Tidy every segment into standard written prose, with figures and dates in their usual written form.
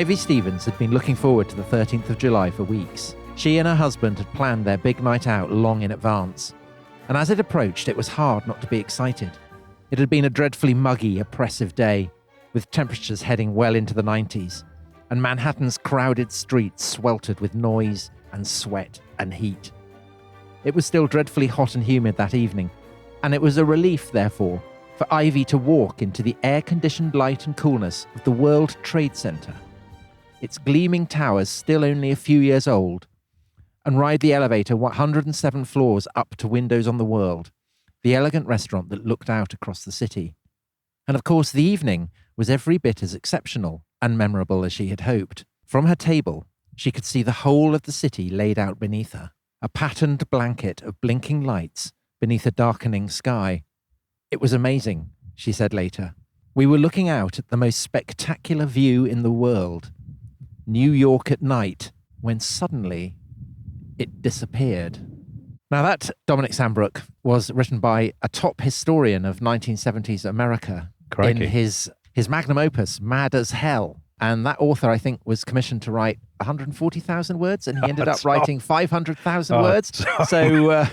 Ivy Stevens had been looking forward to the 13th of July for weeks. She and her husband had planned their big night out long in advance. And as it approached, it was hard not to be excited. It had been a dreadfully muggy, oppressive day, with temperatures heading well into the 90s, and Manhattan's crowded streets sweltered with noise and sweat and heat. It was still dreadfully hot and humid that evening, and it was a relief, therefore, for Ivy to walk into the air-conditioned light and coolness of the World Trade Center, its gleaming towers still only a few years old, and ride the elevator 107 floors up to Windows on the World, the elegant restaurant that looked out across the city. And of course, the evening was every bit as exceptional and memorable as she had hoped. From her table, she could see the whole of the city laid out beneath her, a patterned blanket of blinking lights beneath a darkening sky. It was amazing, she said later. We were looking out at the most spectacular view in the world, New York at night, when suddenly it disappeared. Now that, Dominic Sandbrook, was written by a top historian of 1970s America. Crikey. In his magnum opus, Mad as Hell. And that author, I think, was commissioned to write 140,000 words, and he ended up writing 500,000 words. So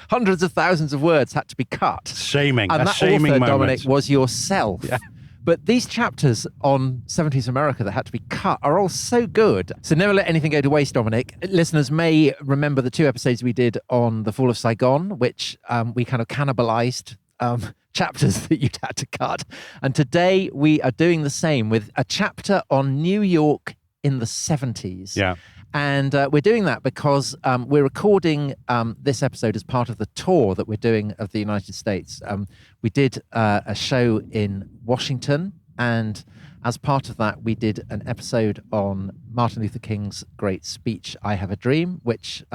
hundreds of thousands of words had to be cut. Shaming. And a that shaming author, moment. Dominic, was yourself. Yeah. But these chapters on 70s America that had to be cut are all so good. So never let anything go to waste, Dominic. Listeners may remember the 2 episodes we did on the fall of Saigon, which we kind of cannibalized chapters that you'd had to cut. And today we are doing the same with a chapter on New York in the 70s. Yeah. And we're doing that because we're recording this episode as part of the tour that we're doing of the United States. We did a show in Washington, and as part of that, we did an episode on Martin Luther King's great speech, I Have a Dream, which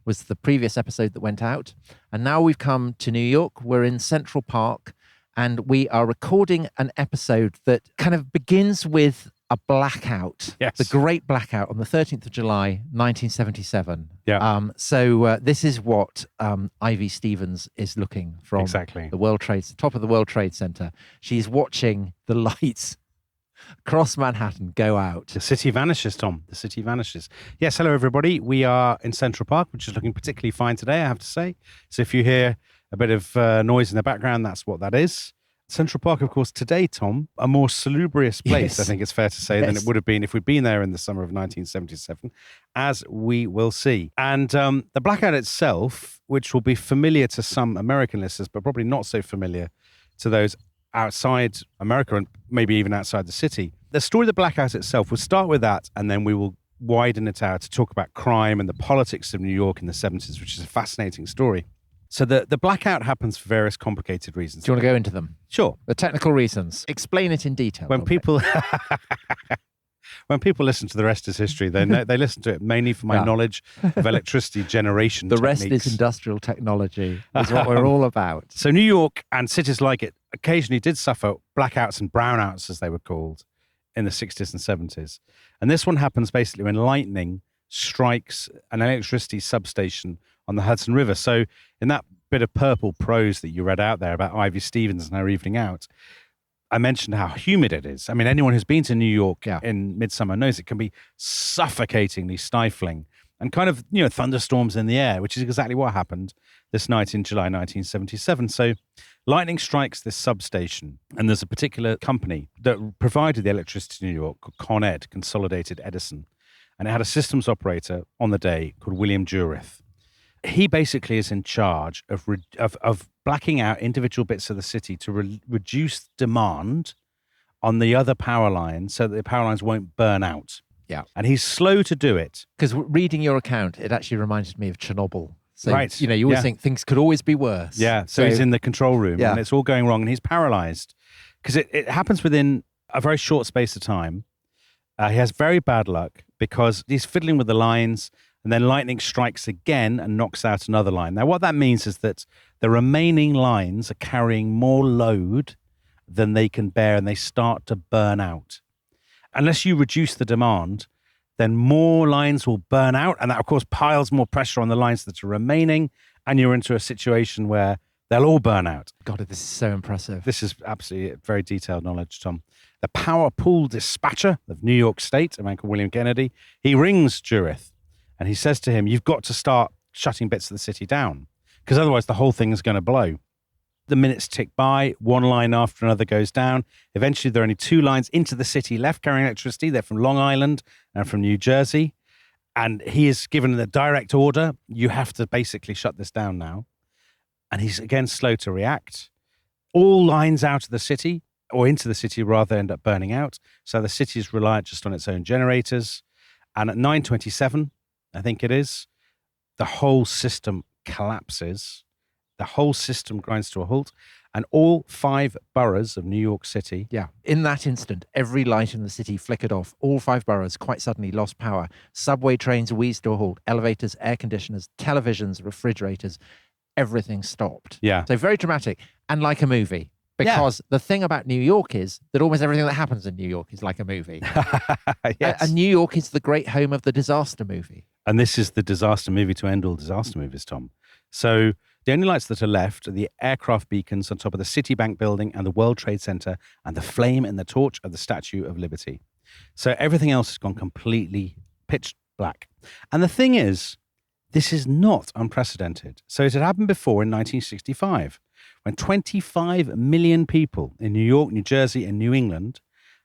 was the previous episode that went out. And now we've come to New York. We're in Central Park, and we are recording an episode that kind of begins with a blackout, yes. The great blackout on the 13th of July, 1977. Yeah. So this is what Ivy Stevens is looking from Exactly. the top of the World Trade Center. She's watching the lights across Manhattan go out. The city vanishes, Tom. The city vanishes. Yes, hello, everybody. We are in Central Park, which is looking particularly fine today, I have to say. So if you hear a bit of noise in the background, that's what that is. Central Park, of course, today, Tom, a more salubrious place, Yes. I think it's fair to say, than it would have been if we'd been there in the summer of 1977, as we will see. And the blackout itself, which will be familiar to some American listeners, but probably not so familiar to those outside America and maybe even outside the city. The story of the blackout itself, we'll start with that, and then we will widen it out to talk about crime and the politics of New York in the 70s, which is a fascinating story. So the blackout happens for various complicated reasons. Do you want to go into them? Sure. The technical reasons. Explain it in detail. When people listen to The Rest is History, they listen to it mainly for my knowledge of electricity generation The techniques. rest is industrial technology, is what we're all about. So New York and cities like it occasionally did suffer blackouts and brownouts, as they were called, in the 60s and 70s. And this one happens basically when lightning strikes an electricity substation on the Hudson River. So in that bit of purple prose that you read out there about Ivy Stevens and her evening out, I mentioned how humid it is. I mean, anyone who's been to New York in midsummer knows it can be suffocatingly stifling and kind of, thunderstorms in the air, which is exactly what happened this night in July 1977. So lightning strikes this substation, and there's a particular company that provided the electricity to New York called Con Ed, Consolidated Edison, and it had a systems operator on the day called William Jurith. He basically is in charge of blacking out individual bits of the city to reduce demand on the other power lines so that the power lines won't burn out. Yeah. And he's slow to do it. Because reading your account, it actually reminded me of Chernobyl. So, right. you always think things could always be worse. Yeah. So he's in the control room and it's all going wrong and he's paralyzed. Because it happens within a very short space of time. He has very bad luck because he's fiddling with the lines, and then lightning strikes again and knocks out another line. Now, what that means is that the remaining lines are carrying more load than they can bear, and they start to burn out. Unless you reduce the demand, then more lines will burn out, and that, of course, piles more pressure on the lines that are remaining, and you're into a situation where They'll all burn out. God, this is so impressive. This is absolutely very detailed knowledge, Tom. The power pool dispatcher of New York State, a man called William Kennedy, he rings Jurith and he says to him, you've got to start shutting bits of the city down because otherwise the whole thing is going to blow. The minutes tick by, one line after another goes down. Eventually, there are only 2 lines into the city left carrying electricity. They're from Long Island and from New Jersey. And he is given the direct order, you have to basically shut this down now. And he's, again, slow to react. All lines out of the city, or into the city rather, end up burning out. So the city is reliant just on its own generators. And at 9:27, I think it is, the whole system collapses. The whole system grinds to a halt, and all 5 boroughs of New York City. Yeah. In that instant, every light in the city flickered off. All 5 boroughs quite suddenly lost power. Subway trains wheezed to a halt. Elevators, air conditioners, televisions, refrigerators, everything stopped. Yeah. So very dramatic and like a movie. Because the thing about New York is that almost everything that happens in New York is like a movie. Yes. And New York is the great home of the disaster movie. And this is the disaster movie to end all disaster movies, Tom. So the only lights that are left are the aircraft beacons on top of the Citibank building and the World Trade Center and the flame and the torch of the Statue of Liberty. So everything else has gone completely pitch black. And the thing is, this is not unprecedented. So it had happened before in 1965, when 25 million people in New York, New Jersey, and New England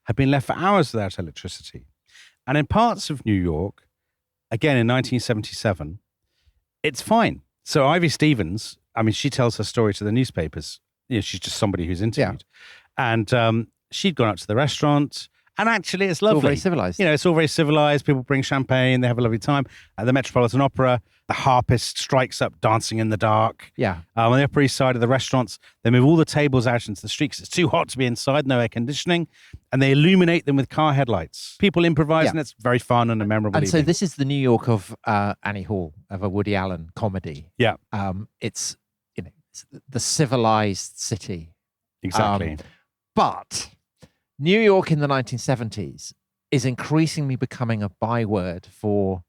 had been left for hours without electricity. And in parts of New York, again in 1977, it's fine. So Ivy Stevens, I mean, she tells her story to the newspapers. You know, she's just somebody who's interviewed. Yeah. And she'd gone out to the restaurant. And actually, it's lovely. It's all very civilized. You know, it's all very civilized. People bring champagne. They have a lovely time. At the Metropolitan Opera, the harpist strikes up dancing in the dark. Yeah. On the Upper East Side of the restaurants, they move all the tables out into the street because it's too hot to be inside, no air conditioning. And they illuminate them with car headlights. People improvise, and it's very fun and a memorable And evening. so this is the New York of Annie Hall, of a Woody Allen comedy. Yeah. It's, you know, it's the civilized city. Exactly. But New York in the 1970s is increasingly becoming a byword for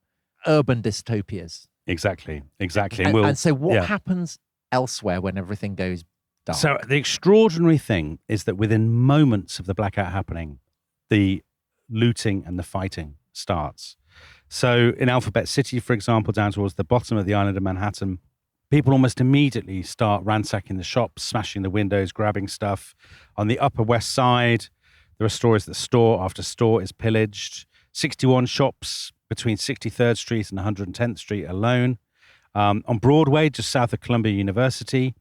urban dystopias. Exactly. And so what happens elsewhere when everything goes dark? So the extraordinary thing is that within moments of the blackout happening, the looting and the fighting starts. So in Alphabet City, for example, down towards the bottom of the island of Manhattan, people almost immediately start ransacking the shops, smashing the windows, grabbing stuff. On the Upper West Side, there are stories that store after store is pillaged. 61 shops between 63rd Street and 110th Street alone. On Broadway, just south of Columbia University,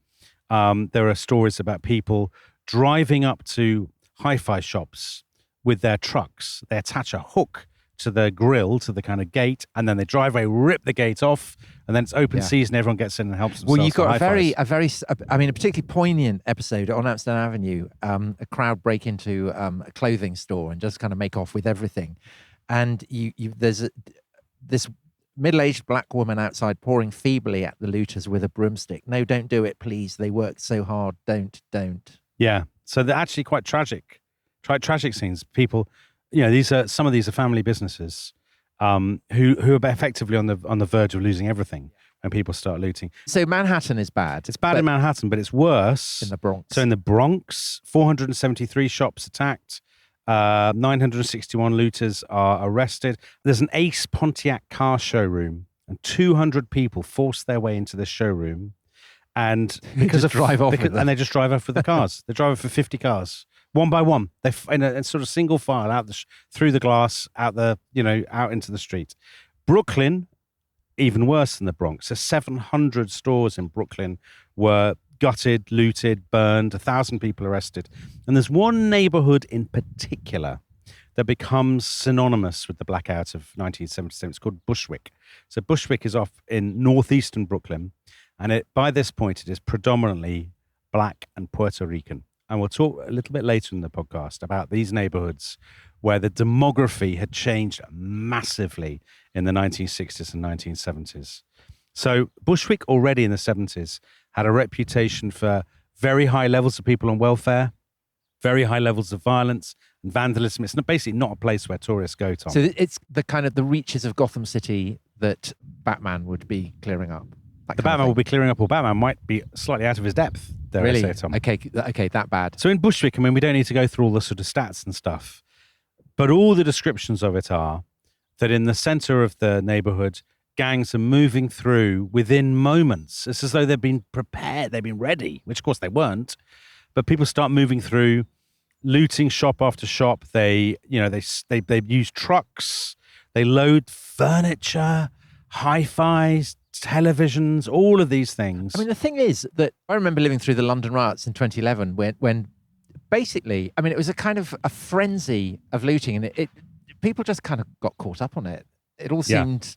there are stories about people driving up to hi-fi shops with their trucks. They attach a hook to the grill, to the kind of gate, and then they drive away, rip the gate off, and then it's open season. Everyone gets in and helps themselves. Well, you've got a particularly poignant episode on Amsterdam Avenue. A crowd break into a clothing store and just kind of make off with everything. And there's this middle-aged black woman outside pouring feebly at the looters with a broomstick. No, don't do it, please. They worked so hard. Don't. Yeah. So they're actually quite tragic scenes. People, you know, some of these are family businesses who are effectively on the verge of losing everything when people start looting. So Manhattan is bad. It's bad in Manhattan, but it's worse in the Bronx. So in the Bronx, 473 shops attacked. 961 looters are arrested. There's an Ace Pontiac car showroom, and 200 people force their way into the showroom, and and they just drive off with the cars. They drive off for 50 cars, one by one. They in a sort of single file out through the glass, out into the street. Brooklyn, even worse than the Bronx. So 700 stores in Brooklyn were gutted, looted, burned, 1,000 people arrested. And there's one neighborhood in particular that becomes synonymous with the blackout of 1977. It's called Bushwick. So Bushwick is off in northeastern Brooklyn. And by this point, it is predominantly black and Puerto Rican. And we'll talk a little bit later in the podcast about these neighborhoods where the demography had changed massively in the 1960s and 1970s. So Bushwick already in the 70s had a reputation for very high levels of people on welfare, very high levels of violence and vandalism. It's basically not a place where tourists go, Tom. So it's the kind of the reaches of Gotham City that Batman would be clearing up. The Batman will be clearing up, or Batman might be slightly out of his depth. Dare I say, Tom. Okay, that bad. So in Bushwick, I mean, we don't need to go through all the sort of stats and stuff, but all the descriptions of it are that in the center of the neighborhood, gangs are moving through within moments. It's as though they've been prepared, they've been ready, which of course they weren't. But people start moving through, looting shop after shop. They use trucks, they load furniture, hi-fis, televisions, all of these things. I mean, the thing is that I remember living through the London riots in 2011 when basically, I mean, it was a kind of a frenzy of looting, and it people just kind of got caught up on it. It all seemed,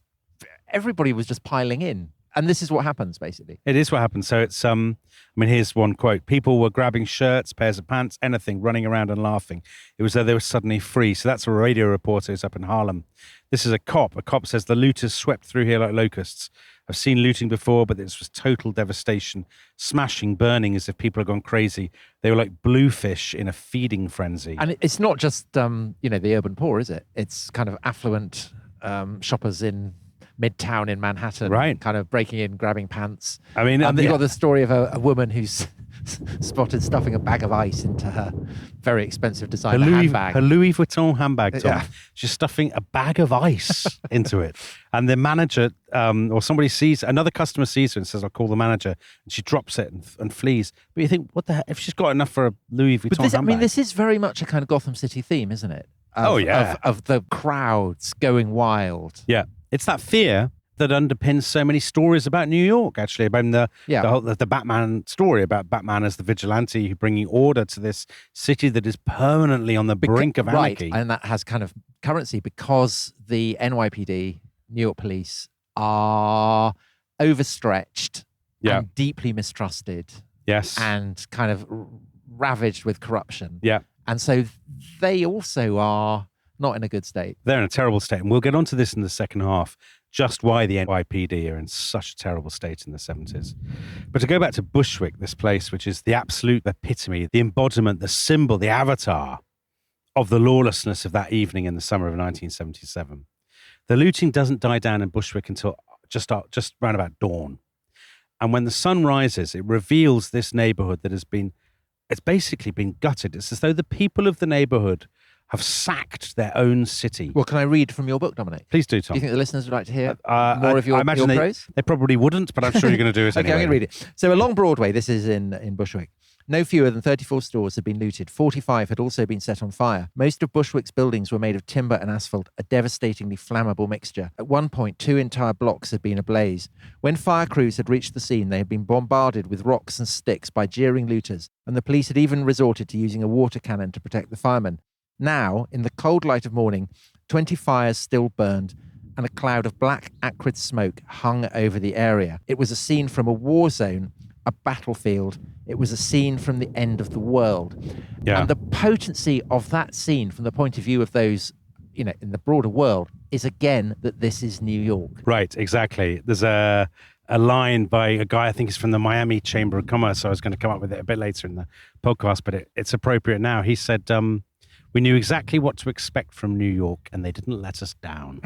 everybody was just piling in. And this is what happens, basically. It is what happens. So it's, I mean, here's one quote. People were grabbing shirts, pairs of pants, anything, running around and laughing. It was though they were suddenly free. So that's a radio reporter who's up in Harlem. This is a cop. A cop says the looters swept through here like locusts. I've seen looting before, but this was total devastation. Smashing, burning as if people had gone crazy. They were like bluefish in a feeding frenzy. And it's not just, the urban poor, is it? It's kind of affluent shoppers in Midtown in Manhattan, right? Kind of breaking in, grabbing pants. I mean, you've got the story of a woman who's spotted stuffing a bag of ice into her very expensive designer handbag. Her Louis Vuitton handbag, Tom. Yeah. She's stuffing a bag of ice into it. And the manager, or somebody sees, another customer sees her and says, I'll call the manager. And she drops it and flees. But you think, what the heck? If she's got enough for a Louis Vuitton handbag. I mean, this is very much a kind of Gotham City theme, isn't it? Of the crowds going wild. Yeah. It's that fear that underpins so many stories about New York, actually, about the Batman story, about Batman as the vigilante bringing order to this city that is permanently on the brink of anarchy. Right, and that has kind of currency because the NYPD, New York police, are overstretched and deeply mistrusted. Yes. And kind of ravaged with corruption. Yeah. And so they also are not in a good state. They're in a terrible state. And we'll get onto this in the second half, just why the NYPD are in such a terrible state in the 70s. But to go back to Bushwick, this place, which is the absolute epitome, the embodiment, the symbol, the avatar of the lawlessness of that evening in the summer of 1977. The looting doesn't die down in Bushwick until just round about dawn. And when the sun rises, it reveals this neighborhood that it's basically been gutted. It's as though the people of the neighborhood have sacked their own city. Well, can I read from your book, Dominic? Please do, Tom. Do you think the listeners would like to hear more of your I imagine prose? They probably wouldn't, but I'm sure you're going to do it anyway. Okay, I'm going to read it. So along Broadway, this is in Bushwick, no fewer than 34 stores had been looted. 45 had also been set on fire. Most of Bushwick's buildings were made of timber and asphalt, a devastatingly flammable mixture. At one point, 2 entire blocks had been ablaze. When fire crews had reached the scene, they had been bombarded with rocks and sticks by jeering looters, and the police had even resorted to using a water cannon to protect the firemen. Now, in the cold light of morning, 20 fires still burned, and a cloud of black, acrid smoke hung over the area. It was a scene from a war zone, a battlefield. It was a scene from the end of the world. Yeah. And the potency of that scene from the point of view of those, in the broader world, is again that this is New York. Right, exactly. There's a line by a guy, I think he's from the Miami Chamber of Commerce. So I was going to come up with it a bit later in the podcast, but it's appropriate now. He said, we knew exactly what to expect from New York, and they didn't let us down,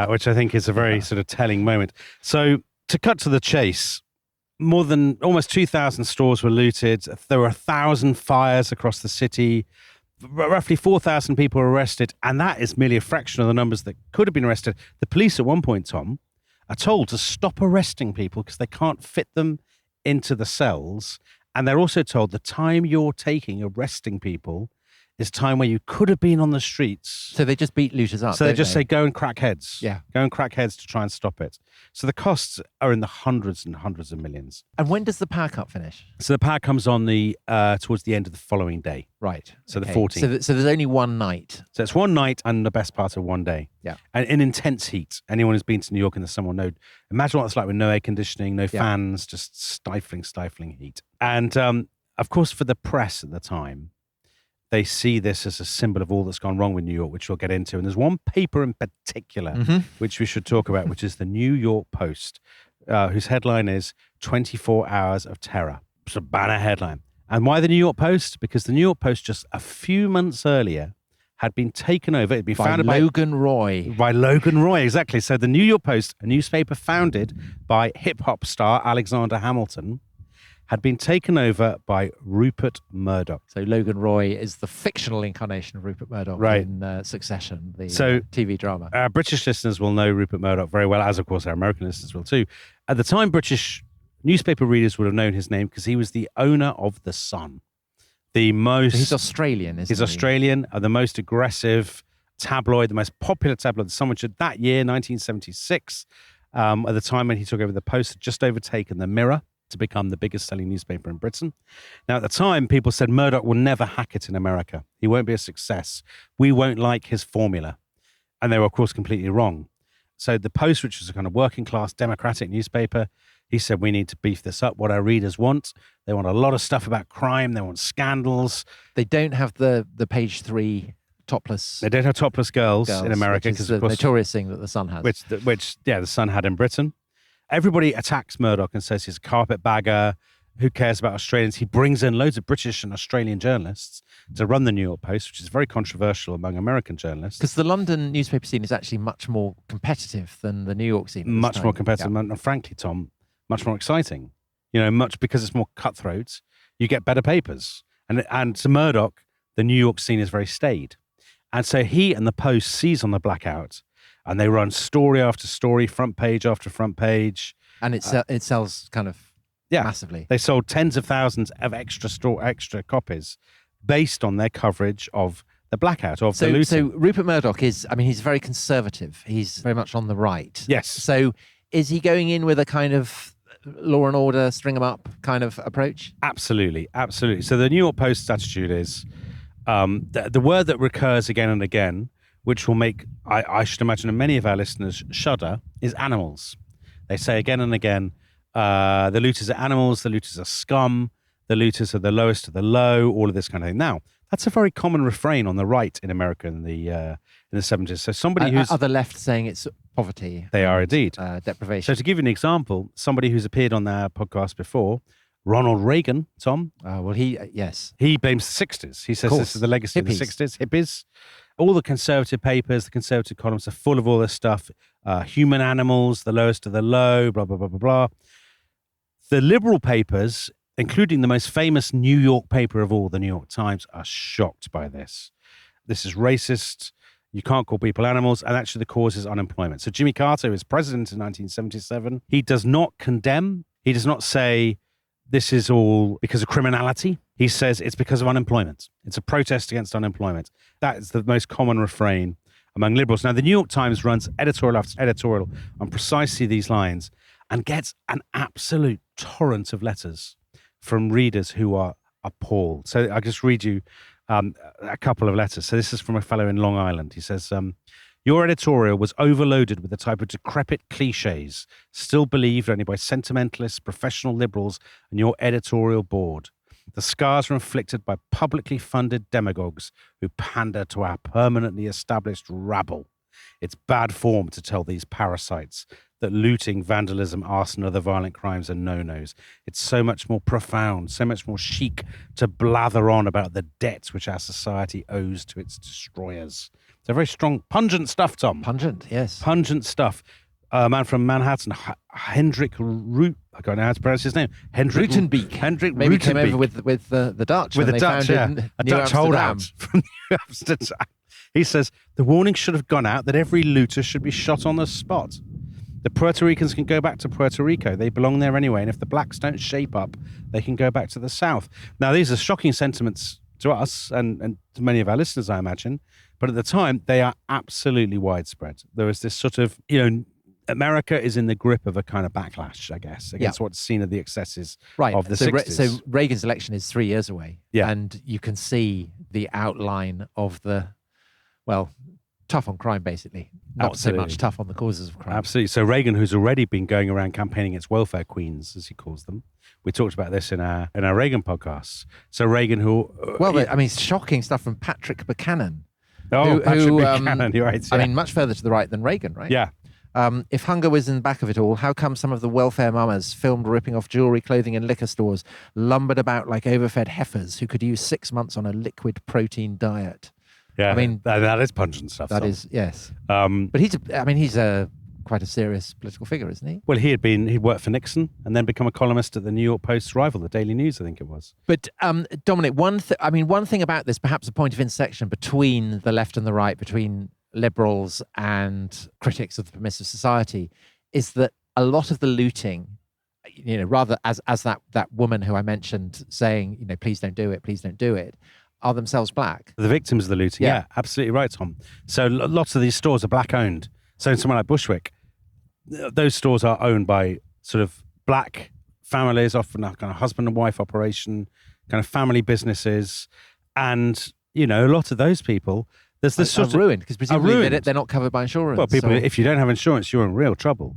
which I think is a very sort of telling moment. So to cut to the chase, more than almost 2,000 stores were looted. There were 1,000 fires across the city. Roughly 4,000 people were arrested, and that is merely a fraction of the numbers that could have been arrested. The police at one point, Tom, are told to stop arresting people because they can't fit them into the cells. And they're also told the time you're taking arresting people is time where you could have been on the streets. So they just beat looters up. So they just say, go and crack heads. Yeah. Go and crack heads to try and stop it. So the costs are in the hundreds and hundreds of millions. And when does the power cut finish? So the power comes on towards the end of the following day. Right. So the 14th. So there's only one night. So it's one night and the best part of one day. Yeah. And in intense heat. Anyone who's been to New York in the summer will know. Imagine what it's like with no air conditioning, no fans, just stifling heat. And of course, for the press at the time, they see this as a symbol of all that's gone wrong with New York, which we'll get into. And there's one paper in particular, which we should talk about, which is the New York Post, whose headline is 24 Hours of Terror. It's a banner headline. And why the New York Post? Because the New York Post just a few months earlier had been taken over. It'd been By founded Logan Roy. by Logan Roy, exactly. So the New York Post, a newspaper founded by hip-hop star Alexander Hamilton, had been taken over by Rupert Murdoch. So Logan Roy is the fictional incarnation of Rupert Murdoch in Succession, the TV drama. Our British listeners will know Rupert Murdoch very well, as of course our American listeners will too. At the time, British newspaper readers would have known his name because he was the owner of The Sun. He's Australian, isn't he? He's Australian, the most aggressive tabloid, the most popular tabloid, The Sun, which at that year, 1976, at the time when he took over the Post, had just overtaken the Mirror to become the biggest selling newspaper in Britain. Now, at the time, people said Murdoch will never hack it in America. He won't be a success. We won't like his formula. And they were, of course, completely wrong. So the Post, which was a kind of working class democratic newspaper, he said, we need to beef this up. What our readers want, they want a lot of stuff about crime. They want scandals. They don't have the page 3 topless. They don't have topless girls in America. Which is the notorious thing that The Sun has. Which The Sun had in Britain. Everybody attacks Murdoch and says he's a carpetbagger. Who cares about Australians? He brings in loads of British and Australian journalists to run the New York Post, which is very controversial among American journalists. Because the London newspaper scene is actually much more competitive than the New York scene. Much more competitive. Yeah. And frankly, Tom, much more exciting. Much because it's more cutthroat. You get better papers. And to Murdoch, the New York scene is very staid. And so he and the Post seize on the blackout. And they run story after story, front page after front page. And it sells kind of massively. They sold tens of thousands of extra copies based on their coverage of the blackout, of the looting. So Rupert Murdoch he's very conservative. He's very much on the right. Yes. So is he going in with a kind of law and order, string them up kind of approach? Absolutely. So the New York Post's attitude is the word that recurs again and again, which will make, I should imagine, many of our listeners shudder, is animals. They say again and again, the looters are animals, the looters are scum, the looters are the lowest of the low, all of this kind of thing. Now, that's a very common refrain on the right in America in the 70s. So somebody who's... Other left saying it's poverty. They are indeed. Deprivation. So to give you an example, somebody who's appeared on our podcast before, Ronald Reagan, Tom. Yes. He blames the 60s. He says this is the legacy of the 60s, hippies. All the conservative papers, the conservative columns are full of all this stuff. Human animals, the lowest of the low, blah, blah, blah, blah, blah. The liberal papers, including the most famous New York paper of all, the New York Times, are shocked by this. This is racist. You can't call people animals. And actually the cause is unemployment. So Jimmy Carter is president in 1977. He does not condemn. He does not say this is all because of criminality. He says it's because of unemployment. It's a protest against unemployment. That is the most common refrain among liberals. Now, the New York Times runs editorial after editorial on precisely these lines and gets an absolute torrent of letters from readers who are appalled. So I'll just read you a couple of letters. So this is from a fellow in Long Island. He says, your editorial was overloaded with the type of decrepit cliches still believed only by sentimentalists, professional liberals, and your editorial board. The scars are inflicted by publicly funded demagogues who pander to our permanently established rabble. It's bad form to tell these parasites that looting, vandalism, arson, and other violent crimes are no-nos. It's so much more profound, so much more chic to blather on about the debts which our society owes to its destroyers. So very strong, pungent stuff, Tom. Pungent, yes. Pungent stuff. A man from Manhattan, Hendrik Root. I don't know how to pronounce his name. Hendrik Rutenbeek. Hendrik Maybe Rutenbeek. Came over with the Dutch. With the Dutch, yeah. A Dutch holdout from New Amsterdam. He says, the warning should have gone out that every looter should be shot on the spot. The Puerto Ricans can go back to Puerto Rico. They belong there anyway. And if the blacks don't shape up, they can go back to the South. Now, these are shocking sentiments to us and to many of our listeners, I imagine. But at the time, they are absolutely widespread. There was this sort of, America is in the grip of a kind of backlash, I guess, against what's seen of the excesses of the 60s. So Reagan's election is 3 years away. Yeah. And you can see the outline of tough on crime, basically. Not Absolutely. so much tough on the causes of crime. Absolutely. So Reagan, who's already been going around campaigning against welfare queens, as he calls them. We talked about this in our Reagan podcasts. So Reagan, who... shocking stuff from Patrick Buchanan. Patrick Buchanan, you're right. Yeah. Much further to the right than Reagan, right? Yeah. If hunger was in the back of it all, how come some of the welfare mamas filmed ripping off jewelry, clothing and liquor stores lumbered about like overfed heifers who could use 6 months on a liquid protein diet? Yeah, I mean, that is pungent stuff. that Tom. is, yes. Um, But he's quite a serious political figure, isn't he? well, he'd worked for Nixon and then become a columnist at the New York Post's rival, the Daily News, I think it was. But Dominic, one thing about this, perhaps a point of intersection between the left and the right, between liberals and critics of the permissive society, is that a lot of the looting, rather as that woman who I mentioned saying, please don't do it, are themselves black. The victims of the looting, Yeah. yeah, absolutely right, Tom. So lots of these stores are black owned. So in somewhere like Bushwick, those stores are owned by sort of black families, often a kind of husband and wife operation, kind of family businesses. And, a lot of those people, there's this sort of ruined, because presumably they're not covered by insurance. Well, people, if you don't have insurance, you're in real trouble.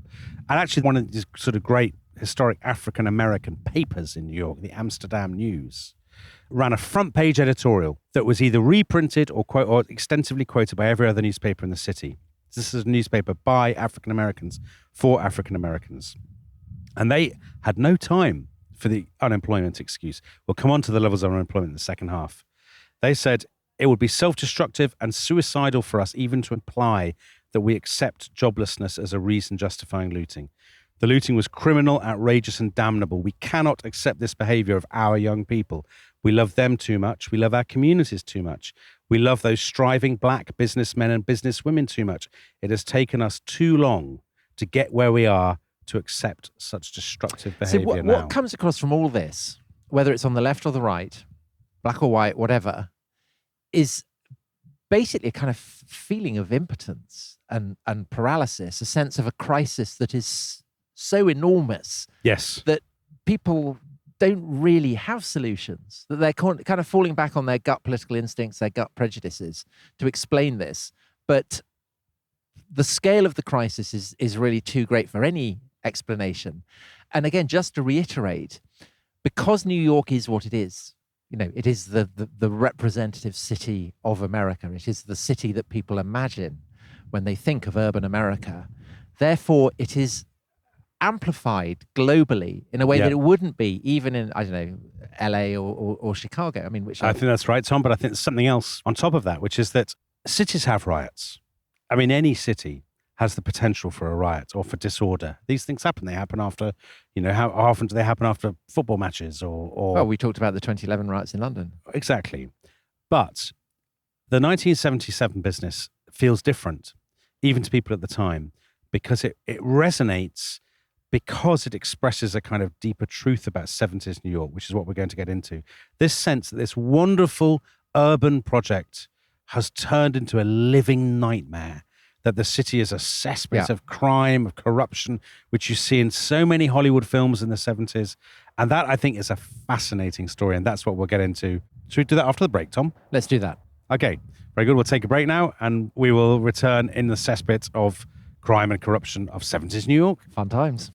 And actually, one of these sort of great historic African-American papers in New York, the Amsterdam News, ran a front-page editorial that was either reprinted or extensively quoted by every other newspaper in the city. This is a newspaper by African-Americans for African-Americans. And they had no time for the unemployment excuse. We'll come on to the levels of unemployment in the second half. They said, it would be self-destructive and suicidal for us even to imply that we accept joblessness as a reason justifying looting. The looting was criminal, outrageous, and damnable. We cannot accept this behavior of our young people. We love them too much. We love our communities too much. We love those striving black businessmen and businesswomen too much. It has taken us too long to get where we are to accept such destructive behavior So now. what comes across from all this, whether it's on the left or the right, black or white, whatever, is basically a kind of feeling of impotence and paralysis, a sense of a crisis that is so enormous Yes. that people don't really have solutions, that they're kind of falling back on their gut political instincts, their gut prejudices to explain this. But the scale of the crisis is really too great for any explanation. And again, just to reiterate, because New York is what it is, it is the representative city of America. It is the city that people imagine when they think of urban America. Therefore, it is amplified globally in a way that it wouldn't be even in, I don't know, LA or Chicago. I mean, I think that's right, Tom, but I think there's something else on top of that, which is that cities have riots. I mean, any city has the potential for a riot or for disorder. These things happen. They happen after, how often do they happen after football matches or... Well, we talked about the 2011 riots in London. Exactly. But the 1977 business feels different, even to people at the time, because it resonates, because it expresses a kind of deeper truth about 70s New York, which is what we're going to get into. This sense that this wonderful urban project has turned into a living nightmare, that the city is a cesspit of crime, of corruption, which you see in so many Hollywood films in the 70s. And that, I think, is a fascinating story, and that's what we'll get into. Should we do that after the break, Tom? Let's do that. Okay, very good. We'll take a break now, and we will return in the cesspit of crime and corruption of 70s New York. Fun times.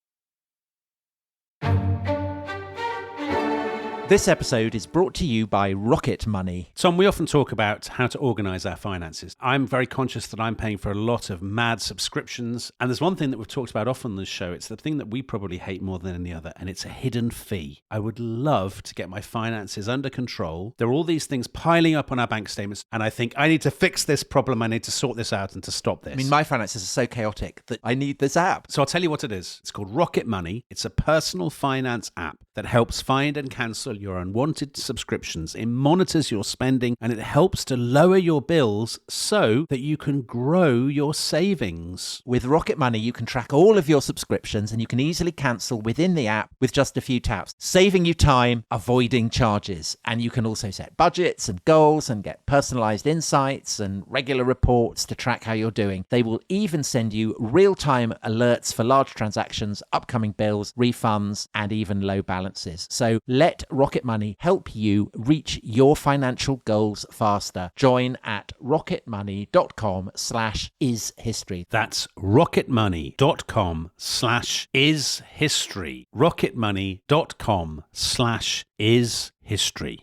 This episode is brought to you by Rocket Money. Tom, we often talk about how to organise our finances. I'm very conscious that I'm paying for a lot of mad subscriptions. And there's one thing that we've talked about often on this show. It's the thing that we probably hate more than any other, and it's a hidden fee. I would love to get my finances under control. There are all these things piling up on our bank statements, and I think I need to fix this problem. I need to sort this out and to stop this. I mean, my finances are so chaotic that I need this app. So I'll tell you what it is. It's called Rocket Money. It's a personal finance app that helps find and cancel your unwanted subscriptions. It monitors your spending, and it helps to lower your bills so that you can grow your savings. With Rocket Money, you can track all of your subscriptions, and you can easily cancel within the app with just a few taps, saving you time, avoiding charges. And you can also set budgets and goals and get personalized insights and regular reports to track how you're doing. They will even send you real-time alerts for large transactions, upcoming bills, refunds, and even low balances. So let Rocket Money help you reach your financial goals faster. Join at rocketmoney.com/ishistory. That's rocketmoney.com/ishistory. rocketmoney.com/ishistory.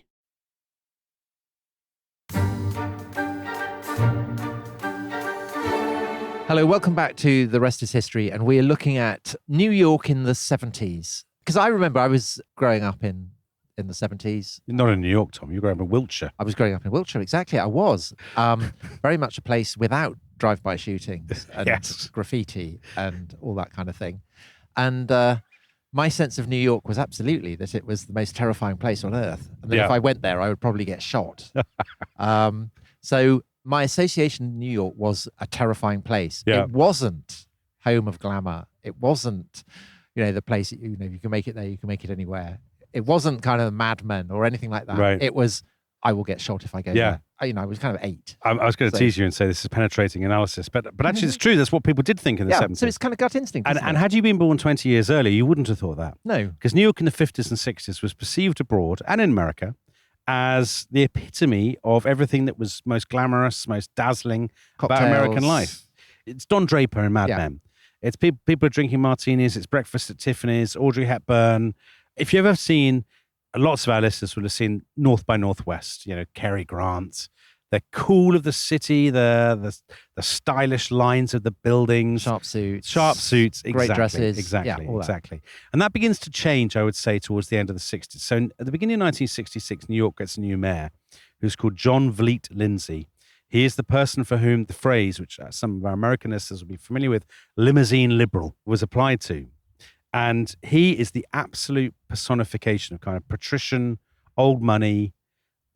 Hello, welcome back to The Rest is History, and we are looking at New York in the 70s. Because I remember I was growing up in in the 70s. You're not in New York, Tom. You're growing up in Wiltshire. I was growing up in Wiltshire, exactly. I was. Very much a place without drive-by shootings and Yes. graffiti and all that kind of thing. And my sense of New York was absolutely that it was the most terrifying place on earth. And that if I went there, I would probably get shot. So my association with New York was a terrifying place. Yeah. It wasn't home of glamour. It wasn't, the place, you can make it there, you can make it anywhere. It wasn't kind of Mad Men or anything like that. Right. It was, I will get shot if I go there. I was kind of 8. I was going to tease you and say this is penetrating analysis, but actually it's true. That's what people did think in the 70s. So it's kind of gut instinct. And had you been born 20 years earlier, you wouldn't have thought that. No. Because New York in the 50s and 60s was perceived abroad and in America as the epitome of everything that was most glamorous, most dazzling about American life. It's Don Draper in Mad Men. It's people are drinking martinis. It's breakfast at Tiffany's, Audrey Hepburn. If you've ever seen, lots of our listeners will have seen North by Northwest, Cary Grant, the cool of the city, the stylish lines of the buildings. Sharp suits. Exactly, great dresses. Exactly. And that begins to change, I would say, towards the end of the 60s. So at the beginning of 1966, New York gets a new mayor who's called John Vliet Lindsay. He is the person for whom the phrase, which some of our American listeners will be familiar with, limousine liberal, was applied to. And he is the absolute personification of kind of patrician, old money,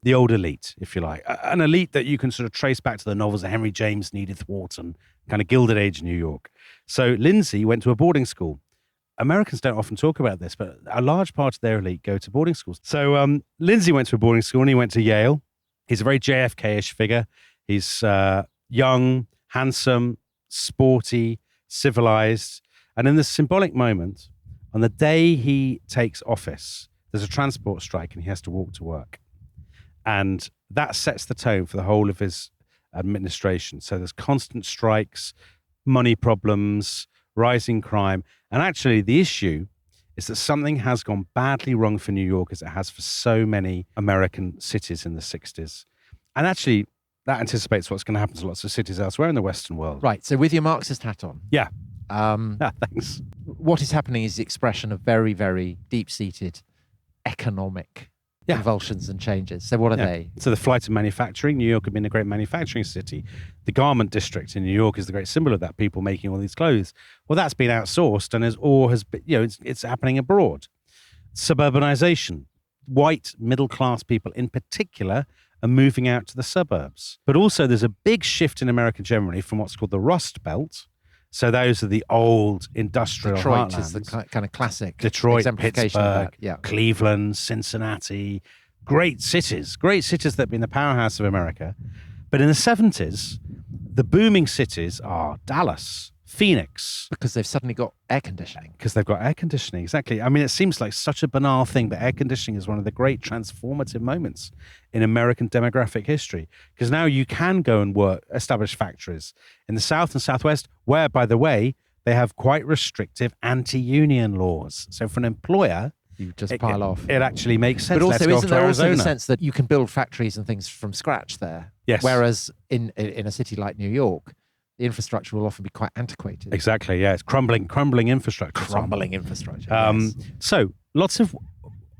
the old elite, if you like. An elite that you can sort of trace back to the novels of Henry James and Edith Wharton, kind of Gilded Age New York. So Lindsay went to a boarding school. Americans don't often talk about this, but a large part of their elite go to boarding schools. So Lindsay went to a boarding school and he went to Yale. He's a very JFK-ish figure. He's young, handsome, sporty, civilized. And in this symbolic moment, on the day he takes office, there's a transport strike and he has to walk to work. And that sets the tone for the whole of his administration. So there's constant strikes, money problems, rising crime. And actually the issue is that something has gone badly wrong for New York as it has for so many American cities in the 60s. And actually that anticipates what's going to happen to lots of cities elsewhere in the Western world. Right. So with your Marxist hat on. Yeah. Thanks. What is happening is the expression of very, very deep-seated economic convulsions and changes. So what are they? So the flight of manufacturing. New York had been a great manufacturing city. The garment district in New York is the great symbol of that, people making all these clothes. Well, that's been outsourced and it's happening abroad. Suburbanization. White middle-class people in particular are moving out to the suburbs. But also there's a big shift in America generally from what's called the Rust Belt. So those are the old industrial Detroit heartlands. is the kind of classic Detroit, exemplification of that. Pittsburgh, Cleveland, Cincinnati, great cities that have been the powerhouse of America. But in the 70s, the booming cities are Dallas, Phoenix. Because they've suddenly got air conditioning. Because they've got air conditioning, exactly. I mean, it seems like such a banal thing, but air conditioning is one of the great transformative moments in American demographic history. Because now you can go and establish factories in the South and Southwest, where, by the way, they have quite restrictive anti-union laws. So for an employer, you just pile off. It actually makes sense. But also, isn't there also the Arizona. sense that you can build factories and things from scratch there? Yes. Whereas in a city like New York, the infrastructure will often be quite antiquated. Exactly, yeah. It's crumbling infrastructure. Yes. So lots of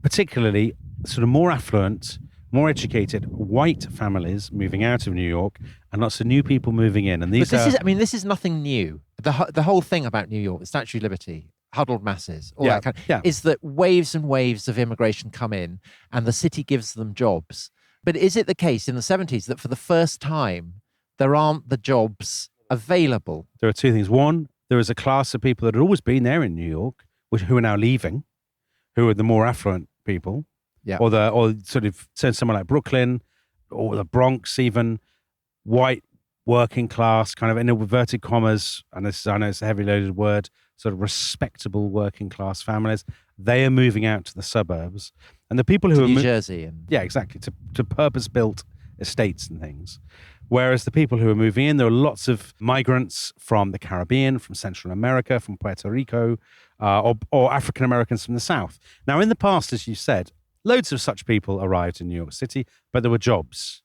particularly sort of more affluent, more educated white families moving out of New York and lots of new people moving in. And these this is nothing new. The whole thing about New York, the Statue of Liberty, huddled masses, all that kind of, is that waves and waves of immigration come in and the city gives them jobs. But is it the case in the 70s that for the first time, there aren't the jobs available? There are two things. One, there is a class of people that had always been there in New York, who are now leaving, who are the more affluent people, or sort of somewhere like Brooklyn or the Bronx, even white working class, kind of in inverted commas, and I know it's a heavy loaded word, sort of respectable working class families. They are moving out to the suburbs, and the people who are New Jersey and exactly to purpose built estates and things. Whereas the people who are moving in, there are lots of migrants from the Caribbean, from Central America, from Puerto Rico, or African Americans from the South. Now, in the past, as you said, loads of such people arrived in New York City, but there were jobs.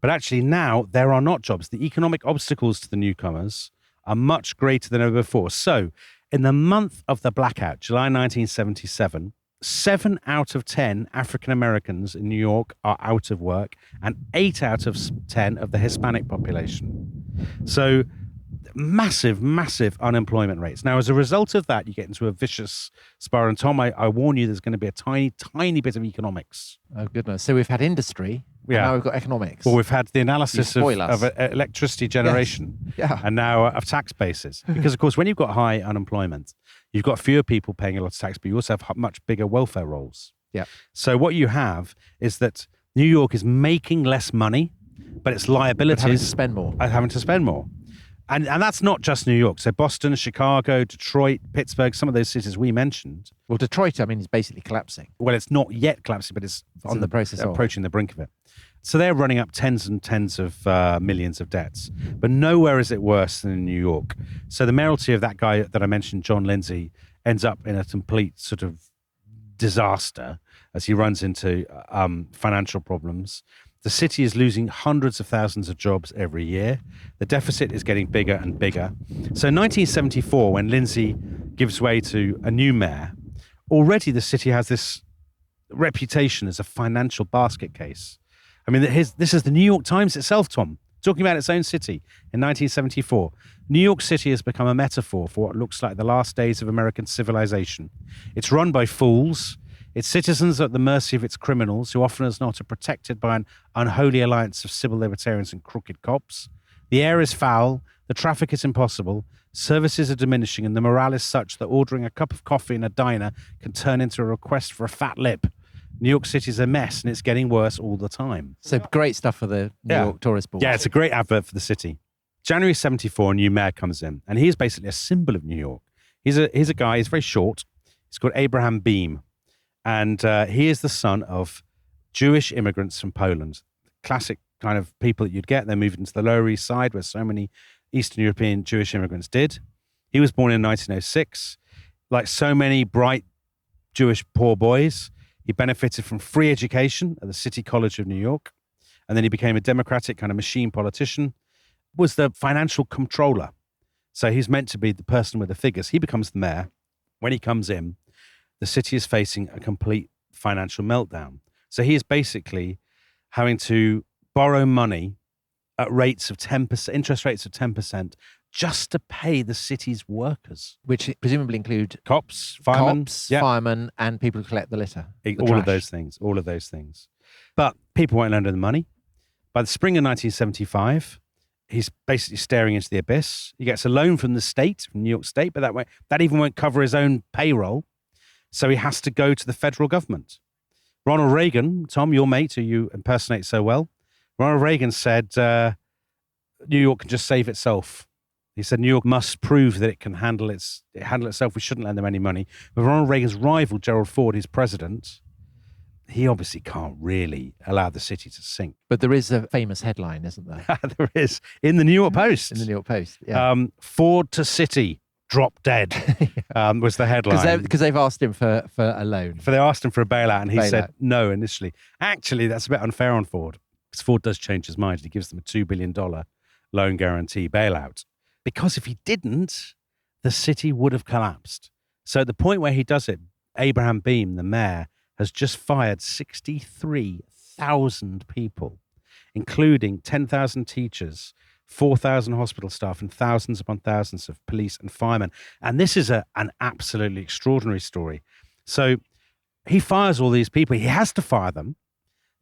But actually now, there are not jobs. The economic obstacles to the newcomers are much greater than ever before. So, in the month of the blackout, July 1977, 7 out of 10 African Americans in New York are out of work, and 8 out of 10 of the Hispanic population. So massive, massive unemployment rates. Now, as a result of that, you get into a vicious spiral. And Tom, I warn you, there's going to be a tiny, tiny bit of economics. Oh, goodness. So we've had industry. Yeah. And now we've got economics. Well, we've had the analysis of electricity generation. Yes. Yeah. And now of tax bases. Because, of course, when you've got high unemployment, you've got fewer people paying a lot of tax, but you also have much bigger welfare rolls. Yeah. So what you have is that New York is making less money, but its liabilities... But having to spend more. Having to spend more. And that's not just New York. So Boston, Chicago, Detroit, Pittsburgh, some of those cities we mentioned. Well, Detroit, I mean, is basically collapsing. Well, it's not yet collapsing, but it's on the process of approaching the brink of it. So they're running up tens and tens of millions of debts. But nowhere is it worse than in New York. So the mayoralty of that guy that I mentioned, John Lindsay, ends up in a complete sort of disaster as he runs into financial problems. The city is losing hundreds of thousands of jobs every year. The deficit is getting bigger and bigger. So in 1974, when Lindsay gives way to a new mayor, already the city has this reputation as a financial basket case. I mean, this is the New York Times itself, Tom, talking about its own city in 1974. New York City has become a metaphor for what looks like the last days of American civilization. It's run by fools. Its citizens are at the mercy of its criminals, who often as not are protected by an unholy alliance of civil libertarians and crooked cops. The air is foul, the traffic is impossible, services are diminishing, and the morale is such that ordering a cup of coffee in a diner can turn into a request for a fat lip. New York City's a mess, and it's getting worse all the time. So great stuff for the New York tourist board. Yeah, it's a great advert for the city. January 74, a new mayor comes in, and he's basically a symbol of New York. He's a guy, he's very short. He's called Abraham Beam. And he is the son of Jewish immigrants from Poland. Classic kind of people that you'd get. They're moving to the Lower East Side, where so many Eastern European Jewish immigrants did. He was born in 1906. Like so many bright Jewish poor boys, he benefited from free education at the City College of New York. And then he became a Democratic kind of machine politician, was the financial controller. So he's meant to be the person with the figures. He becomes the mayor. When he comes in, the city is facing a complete financial meltdown. So he is basically having to borrow money at rates of 10%, interest rates of 10%, just to pay the city's workers. Which presumably include Cops, firemen. Firemen, and people who collect the litter. All of those things. But people won't lend him the money. By the spring of 1975, he's basically staring into the abyss. He gets a loan from the state, from New York State, but that even won't cover his own payroll. So he has to go to the federal government. Ronald Reagan, Tom, your mate, who you impersonate so well, Ronald Reagan said, New York can just save itself. He said New York must prove that it can handle itself. We shouldn't lend them any money. But Ronald Reagan's rival, Gerald Ford, his president, he obviously can't really allow the city to sink. But there is a famous headline, isn't there? There is. In the New York Post. In the New York Post, yeah. Ford to city. Drop dead was the headline. Because they've asked him for a loan. They asked him for a bailout, and he said no initially. Actually, that's a bit unfair on Ford, because Ford does change his mind. He gives them a $2 billion loan guarantee bailout. Because if he didn't, the city would have collapsed. So at the point where he does it, Abraham Beam, the mayor, has just fired 63,000 people, including 10,000 teachers, 4,000 hospital staff, and thousands upon thousands of police and firemen. And this is an absolutely extraordinary story. So he fires all these people. He has to fire them.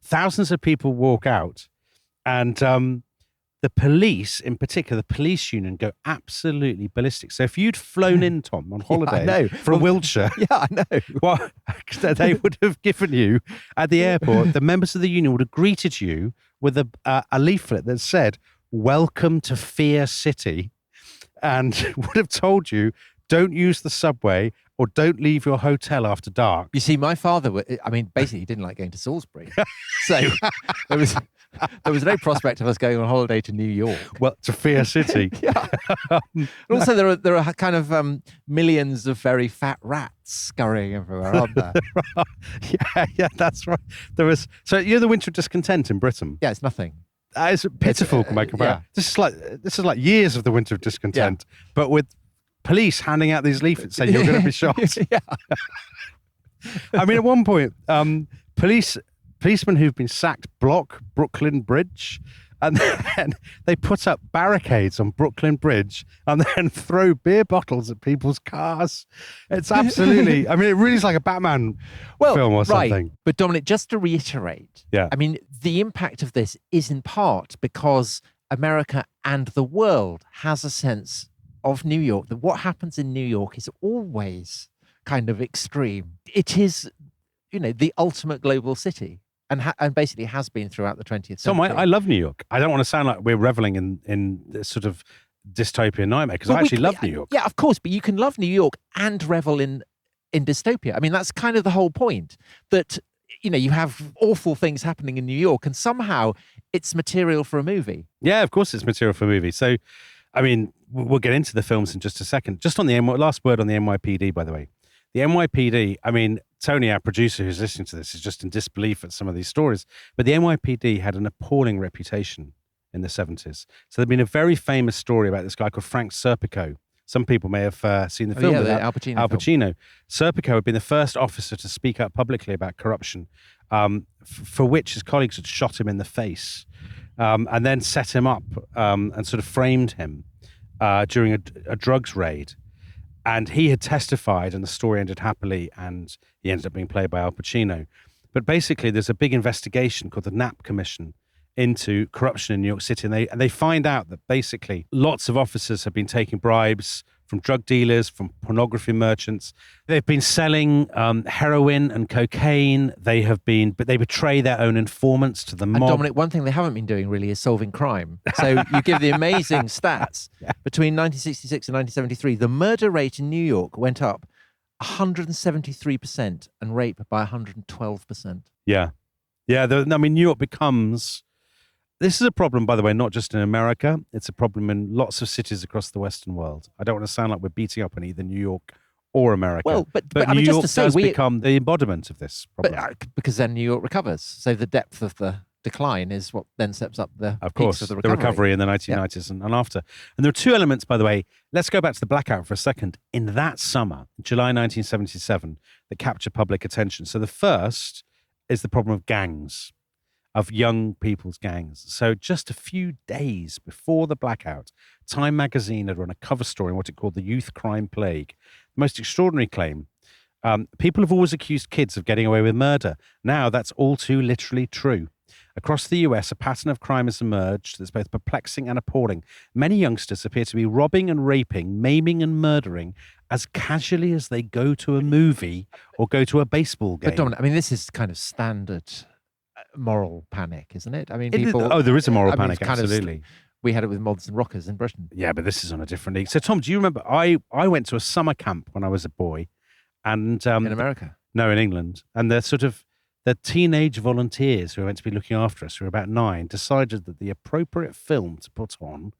Thousands of people walk out. And the police, in particular, the police union, go absolutely ballistic. So if you'd flown in, Tom, on holiday from Wiltshire, I know. What they would have given you at the airport, the members of the union would have greeted you with a leaflet that said, "Welcome to Fear City," and would have told you, don't use the subway or don't leave your hotel after dark. You see, my father, basically he didn't like going to Salisbury. So there was no prospect of us going on holiday to New York. Well, to Fear City. Yeah. And also there are kind of millions of very fat rats scurrying everywhere, aren't there? Yeah, that's right. So you're the winter of discontent in Britain. Yeah, it's nothing. It's pitiful by comparison. Yeah. This is like years of the winter of discontent, but with police handing out these leaflets saying you're going to be shot. Yeah. I mean, at one point, policemen who've been sacked block Brooklyn Bridge, and then they put up barricades on Brooklyn Bridge and then throw beer bottles at people's cars. It's absolutely, I mean, it really is like a Batman film or something. Right. But Dominic, just to reiterate, Yeah. I mean, the impact of this is in part because America and the world has a sense of New York, that what happens in New York is always kind of extreme. It is, the ultimate global city. And basically has been throughout the 20th century. Tom, I love New York. I don't want to sound like we're reveling in this sort of dystopian nightmare, because I actually love New York. Yeah, of course, but you can love New York and revel in dystopia. I mean, that's kind of the whole point, that, you have awful things happening in New York and somehow it's material for a movie. Yeah, of course it's material for a movie. So, I mean, we'll get into the films in just a second. Just on the last word on the NYPD, by the way. The NYPD, I mean, Tony, our producer who's listening to this, is just in disbelief at some of these stories. But the NYPD had an appalling reputation in the 70s. So there'd been a very famous story about this guy called Frank Serpico. Some people may have seen the film. Yeah, the Al Pacino. Al Pacino. Serpico had been the first officer to speak up publicly about corruption, for which his colleagues had shot him in the face, and then set him up and sort of framed him during a drugs raid. And he had testified, and the story ended happily, and he ended up being played by Al Pacino. But basically, there's a big investigation called the Knapp Commission into corruption in New York City, and they find out that basically lots of officers have been taking bribes from drug dealers, from pornography merchants. They've been selling heroin and cocaine. But they betray their own informants to the mob. And Dominic, one thing they haven't been doing really is solving crime. So you give the amazing stats. Yeah. Between 1966 and 1973, the murder rate in New York went up 173% and rape by 112%. Yeah. Yeah. New York becomes... This is a problem, by the way, not just in America. It's a problem in lots of cities across the Western world. I don't want to sound like we're beating up on either New York or America. Well, but New I mean, York just to does say, become the embodiment of this problem. But because then New York recovers. So the depth of the decline is what then steps up the Of course, peaks of the recovery in the 1990s and after. And there are two elements, by the way. Let's go back to the blackout for a second. In that summer, July 1977, that capture public attention. So the first is the problem of gangs, of young people's gangs. So just a few days before the blackout, Time magazine had run a cover story on what it called the youth crime plague. The most extraordinary claim. People have always accused kids of getting away with murder. Now that's all too literally true. Across the US, a pattern of crime has emerged that's both perplexing and appalling. Many youngsters appear to be robbing and raping, maiming and murdering as casually as they go to a movie or go to a baseball game. But Dominic, I mean, this is kind of standard moral panic, isn't it? I mean, there is a moral panic, absolutely. We had it with mods and rockers in Britain. Yeah, but this is on a different league. So, Tom, do you remember? I went to a summer camp when I was a boy, and in America? No, in England. And the teenage volunteers who were meant to be looking after us, who were about 9, decided that the appropriate film to put on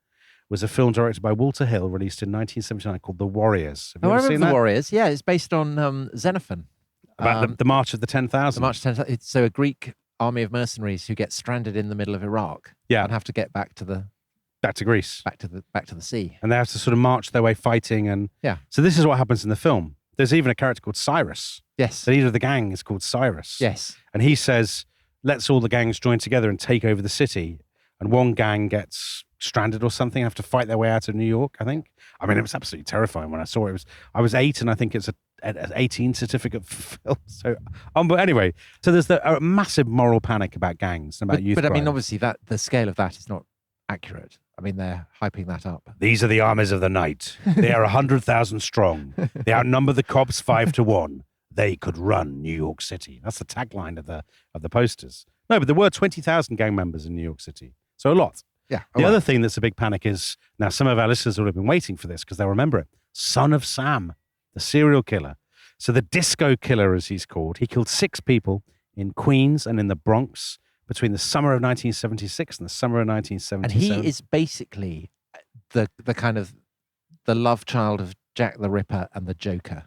was a film directed by Walter Hill, released in 1979, called The Warriors. Have you ever seen The that? Warriors. Yeah, it's based on Xenophon. About the March of the 10,000. The March of 10,000. So a Greek army of mercenaries who get stranded in the middle of Iraq, and have to get back to Greece, back to the sea, and they have to sort of march their way fighting. And so this is what happens in the film. There's even a character called Cyrus. Yes, the leader of the gang is called Cyrus. Yes, and he says, "Let's all the gangs join together and take over the city." And one gang gets stranded or something, have to fight their way out of New York. I think. I mean, it was absolutely terrifying when I saw it. I was 8, and I think it's an 18 certificate for film. So, but anyway, so there's a massive moral panic about gangs and about youth crime. But I mean, obviously, the scale of that is not accurate. I mean, they're hyping that up. These are the armies of the night. They are 100,000 strong. They outnumber the cops 5-1. They could run New York City. That's the tagline of the posters. No, but there were 20,000 gang members in New York City. So a lot. Yeah. The other thing that's a big panic is, now some of our listeners will have been waiting for this because they'll remember it. Son of Sam, the serial killer. So the disco killer, as he's called, he killed 6 people in Queens and in the Bronx between the summer of 1976 and the summer of 1977. And he is basically the kind of the love child of Jack the Ripper and the Joker.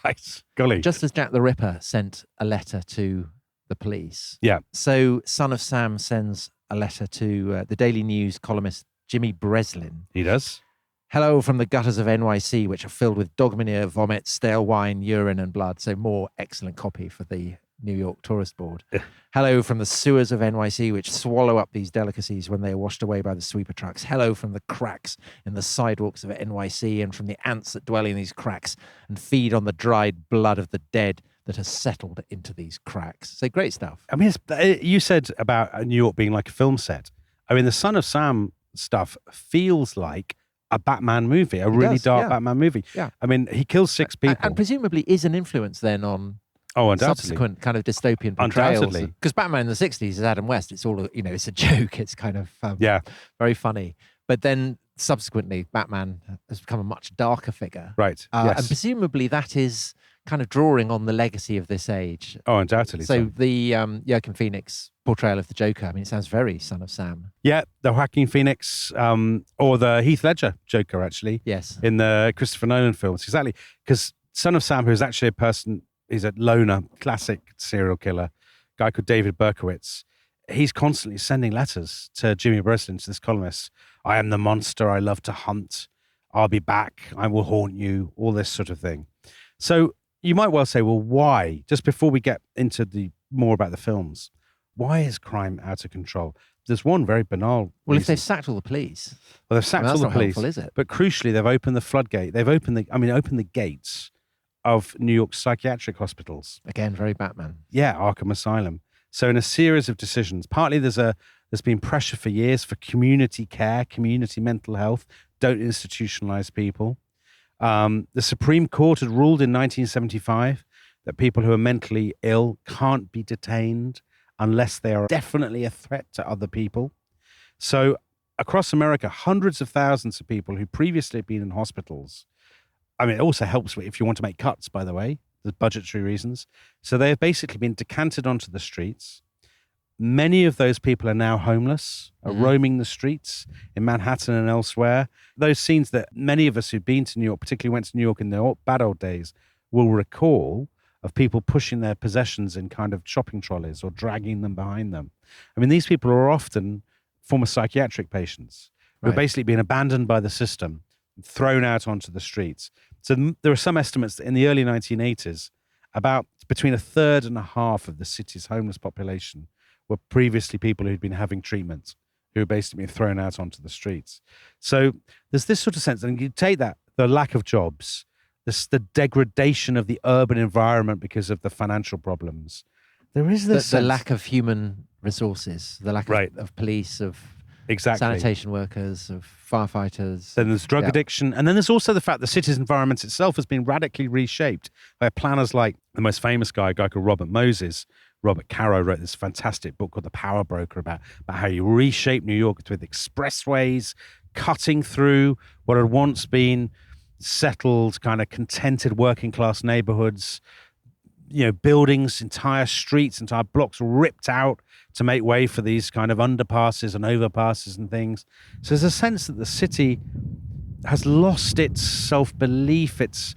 Right. Golly. Just as Jack the Ripper sent a letter to the police. Yeah. So Son of Sam sends a letter to the Daily News columnist Jimmy Breslin. He does. Hello from the gutters of NYC, which are filled with dog manure, vomit, stale wine, urine, and blood. So more excellent copy for the New York Tourist Board. Hello from the sewers of NYC, which swallow up these delicacies when they are washed away by the sweeper trucks. Hello from the cracks in the sidewalks of NYC and from the ants that dwell in these cracks and feed on the dried blood of the dead that has settled into these cracks. So great stuff. I mean, you said about New York being like a film set. I mean, the Son of Sam stuff feels like a Batman movie, a really dark Batman movie. Yeah. I mean, he kills 6 people. And presumably is an influence then on undoubtedly. subsequent kind of dystopian portrayals. Because Batman in the 60s is Adam West. It's all, it's a joke. It's kind of very funny. But then subsequently, Batman has become a much darker figure. Right. Yes. And presumably that is kind of drawing on the legacy of this age. Oh, undoubtedly. So the Joaquin Phoenix portrayal of the Joker, I mean, it sounds very Son of Sam. Yeah, the Joaquin Phoenix or the Heath Ledger Joker, actually. Yes. In the Christopher Nolan films. Exactly. Because Son of Sam, who's actually a person, he's a loner, classic serial killer, guy called David Berkowitz. He's constantly sending letters to Jimmy Breslin, to this columnist. I am the monster. I love to hunt. I'll be back. I will haunt you. All this sort of thing. So you might well say, well, why? Just before we get into the more about the films, why is crime out of control? There's one very banal Well, reason. if they've sacked all the police. Well, they've sacked all the police. Helpful, is it? But crucially, they've opened the floodgate. They've opened the gates of New York's psychiatric hospitals. Again, very Batman. Yeah, Arkham Asylum. So in a series of decisions, partly there's been pressure for years for community care, community mental health. Don't institutionalize people. The Supreme Court had ruled in 1975 that people who are mentally ill can't be detained unless they are definitely a threat to other people. So across America, hundreds of thousands of people who previously had been in hospitals. I mean, it also helps if you want to make cuts, by the way, there's budgetary reasons. So they have basically been decanted onto the streets. Many of those people are now homeless, are roaming the streets in Manhattan and elsewhere. Those scenes that many of us who've been to New York, particularly went to New York in the bad old days, will recall, of people pushing their possessions in kind of shopping trolleys or dragging them behind them. I mean, these people are often former psychiatric patients who are basically being abandoned by the system, thrown out onto the streets. So there are some estimates that in the early 1980s, about between a third and a half of the city's homeless population were previously people who'd been having treatment, who were basically being thrown out onto the streets. So there's this sort of sense, and you take that, the lack of jobs, the degradation of the urban environment because of the financial problems. There is this the lack of human resources, the lack of police, of sanitation workers, of firefighters. Then there's drug addiction. And then there's also the fact the city's environment itself has been radically reshaped by planners like the most famous guy, a guy called Robert Moses. Robert Caro wrote this fantastic book called The Power Broker about how you reshape New York with expressways, cutting through what had once been settled, kind of contented working class neighborhoods, buildings, entire streets, entire blocks ripped out to make way for these kind of underpasses and overpasses and things. So there's a sense that the city has lost its self-belief, it's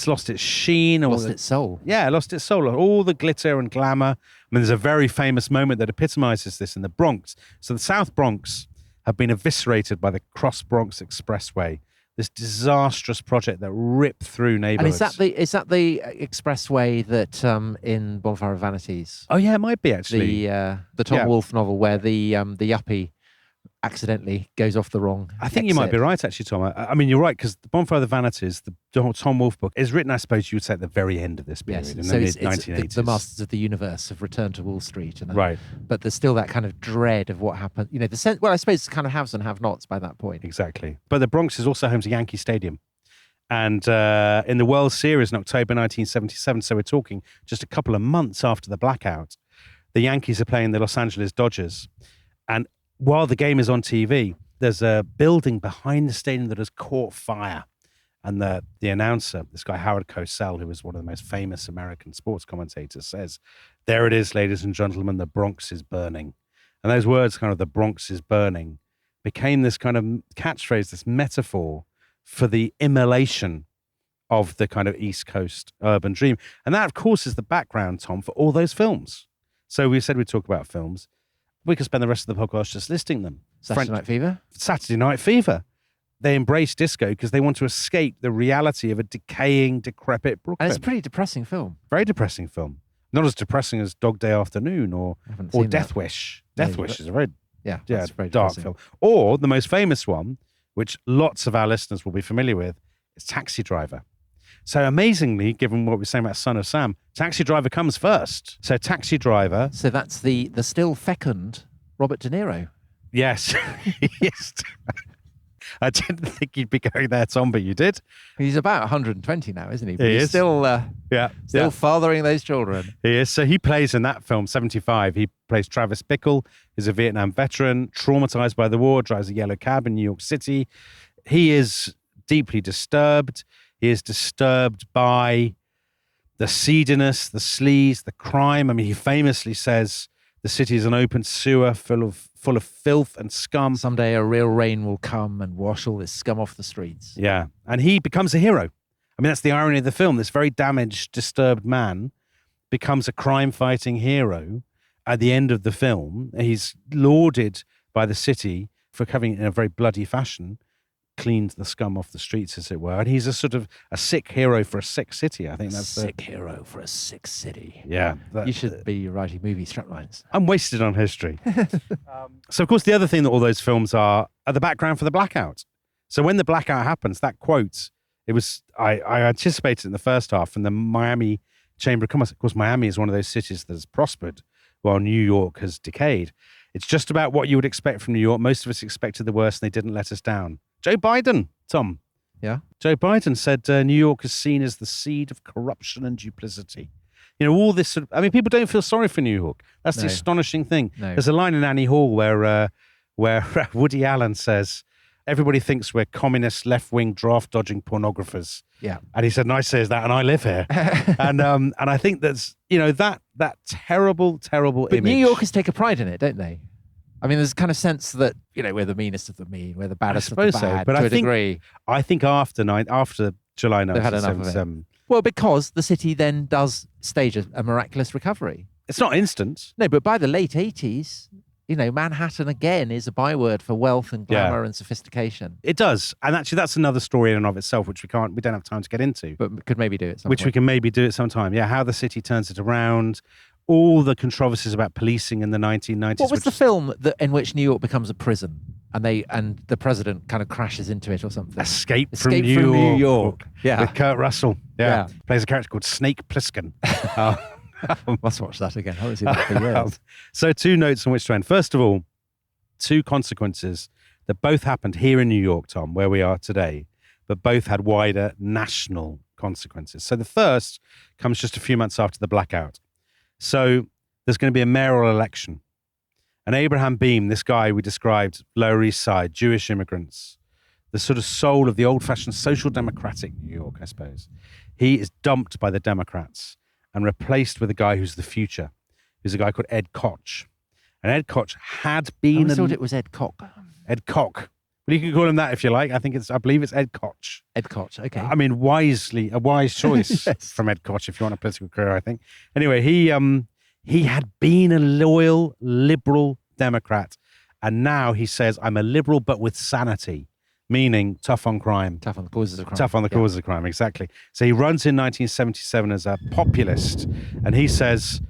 lost its sheen. Lost its soul. Yeah, lost its soul. All the glitter and glamour. I mean, there's a very famous moment that epitomizes this in the Bronx. So the South Bronx have been eviscerated by the Cross Bronx Expressway, this disastrous project that ripped through neighborhoods. And is that the expressway that in Bonfire of Vanities? Oh yeah, it might be actually. The Tom Wolfe novel where the yuppie accidentally goes off the wrong I think exit. you might be right, actually, Tom. I mean, you're right, because the Bonfire of the Vanities, the Tom Wolfe book, is written, I suppose you would say, at the very end of this period, in the mid-1980s. The Masters of the Universe have returned to Wall Street. Right. But there's still that kind of dread of what happened. The sense, well, I suppose it's kind of haves and have-nots by that point. Exactly. But the Bronx is also home to Yankee Stadium. And in the World Series in October 1977, so we're talking just a couple of months after the blackout, the Yankees are playing the Los Angeles Dodgers. And while the game is on TV, there's a building behind the stadium that has caught fire. And the announcer, this guy Howard Cosell, who was one of the most famous American sports commentators, says, "There it is, ladies and gentlemen, the Bronx is burning." And those words, kind of the Bronx is burning, became this kind of catchphrase, this metaphor for the immolation of the kind of East Coast urban dream. And that, of course, is the background, Tom, for all those films. So we said we'd talk about films. We could spend the rest of the podcast just listing them. Saturday Night Fever? Saturday Night Fever. they embrace disco because they want to escape the reality of a decaying, decrepit Brooklyn. And it's a pretty depressing film. Very depressing film. Not as depressing as Dog Day Afternoon or Death Wish. Death Wish is a very, that's very dark depressing film. Or the most famous one, which lots of our listeners will be familiar with, is Taxi Driver. So amazingly, given what we're saying about Son of Sam, Taxi Driver comes first. So Taxi Driver. So that's the still fecund Robert De Niro. Yes. Yes. I didn't think you'd be going there, Tom, but you did. He's about 120 now, isn't he? But He he's is. still fathering those children. He is. So he plays in that film, 75. He plays Travis Bickle. He's a Vietnam veteran, traumatized by the war, drives a yellow cab in New York City. He is deeply disturbed. He is disturbed by the seediness, the sleaze, the crime. I mean, he famously says the city is an open sewer full of filth and scum. Someday a real rain will come and wash all this scum off the streets. Yeah. And he becomes a hero. I mean, that's the irony of the film. This very damaged, disturbed man becomes a crime-fighting hero at the end of the film. He's lauded by the city for having, in a very bloody fashion, cleaned the scum off the streets, as it were. And he's a sort of a sick hero for a sick city. I think that's sick hero for a sick city. Yeah. You should be writing movie straplines. I'm wasted on history. So, of course, the other thing that all those films are the background for the blackout. So when the blackout happens, that quote, it was, I anticipated in the first half from the Miami Chamber of Commerce. Of course, Miami is one of those cities that has prospered while New York has decayed. It's just about what you would expect from New York. Most of us expected the worst and they didn't let us down. Joe Biden, Tom. Yeah. Joe Biden said New York is seen as the seed of corruption and duplicity. You know, all this sort of, I mean, people don't feel sorry for New York. That's the astonishing thing. No. There's a line in Annie Hall where Woody Allen says, everybody thinks we're communist, left-wing, draft-dodging pornographers. Yeah. And he said, and I says that, and I live here. and I think that's, that terrible, terrible but image. New Yorkers take a pride in it, don't they? I mean, there's kind of sense that, we're the meanest of the mean, we're the baddest of the bad, but to a degree. I think after July 9th, they've had enough of it. Well, because the city then does stage a miraculous recovery. It's not instant. No, but by the late 80s, Manhattan again is a byword for wealth and glamour and sophistication. It does. And actually, that's another story in and of itself, which we don't have time to get into. But could maybe do it some Which point. we can maybe do at some time. Yeah, how the city turns it around, all the controversies about policing in the 1990s. What was the film in which New York becomes a prison and the president kind of crashes into it or something? Escape from New York. Yeah. With Kurt Russell. Yeah. Plays a character called Snake Plissken. Must watch that again. I haven't seen that for years. So 2 notes on which to end. First of all, 2 consequences that both happened here in New York, Tom, where we are today, but both had wider national consequences. So the first comes just a few months after the blackout. So there's going to be a mayoral election. And Abraham Beame, this guy we described, Lower East Side, Jewish immigrants, the sort of soul of the old-fashioned social democratic New York, I suppose. He is dumped by the Democrats and replaced with a guy who's the future, who's a guy called Ed Koch. And Ed Koch had been... I thought it was Ed Koch. Ed Koch. But you can call him that if you like. I believe it's Ed Koch. Ed Koch, okay. I mean, a wise choice from Ed Koch if you want a political career, I think. Anyway, he had been a loyal liberal Democrat. And now he says, I'm a liberal, but with sanity. Meaning tough on crime. Tough on the causes of crime. Tough on the causes of crime, exactly. So he runs in 1977 as a populist, and he says,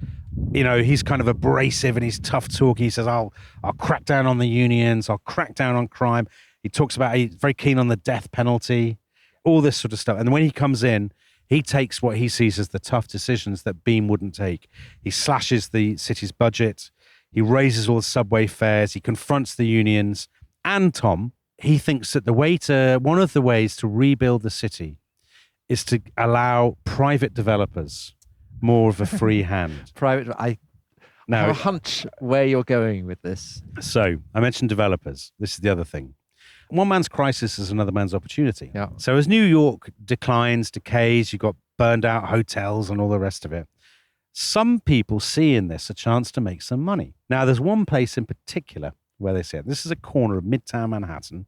he's kind of abrasive and he's tough talking. He says, I'll crack down on the unions, I'll crack down on crime. He talks about he's very keen on the death penalty, all this sort of stuff. And when he comes in, he takes what he sees as the tough decisions that Beame wouldn't take. He slashes the city's budget. He raises all the subway fares. He confronts the unions. And Tom, he thinks that one of the ways to rebuild the city is to allow private developers more of a free hand. I have a hunch where you're going with this. So I mentioned developers. This is the other thing. One man's crisis is another man's opportunity. Yeah. So as New York declines, decays, you've got burned out hotels and all the rest of it. Some people see in this a chance to make some money. Now, there's one place in particular where they say it. This is a corner of Midtown Manhattan.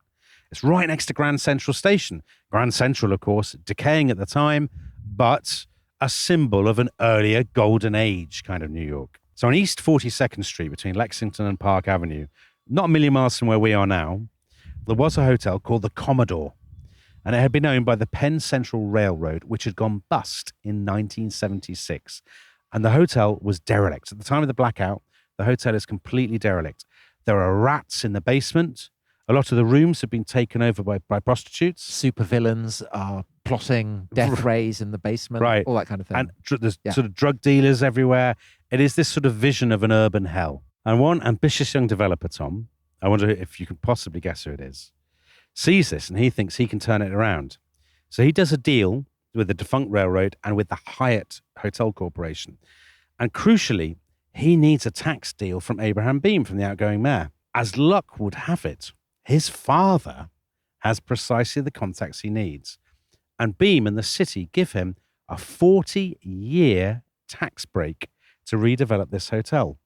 It's right next to Grand Central Station. Grand Central, of course, decaying at the time, but a symbol of an earlier golden age kind of New York. So on East 42nd Street between Lexington and Park Avenue, not a million miles from where we are now, there was a hotel called the Commodore, and it had been owned by the Penn Central Railroad, which had gone bust in 1976. And the hotel was derelict. At the time of the blackout, the hotel is completely derelict. There are rats in the basement. A lot of the rooms have been taken over by prostitutes. Supervillains are plotting death rays in the basement, Right. all that kind of thing. And there's sort of drug dealers everywhere. It is this sort of vision of an urban hell. And one ambitious young developer, Tom, I wonder if you can possibly guess who it is, sees this and he thinks he can turn it around. So he does a deal with the defunct railroad and with the Hyatt Hotel Corporation. And crucially, he needs a tax deal from Abraham Beame, from the outgoing mayor. As luck would have it, his father has precisely the contacts he needs. And Beame and the city give him a 40-year tax break to redevelop this hotel.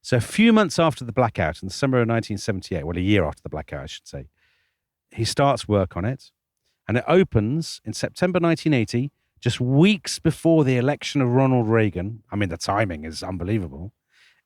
So a few months after the blackout, in the summer of 1978, well, a year after the blackout, I should say, he starts work on it. And it opens in September 1980, just weeks before the election of Ronald Reagan. I mean, the timing is unbelievable.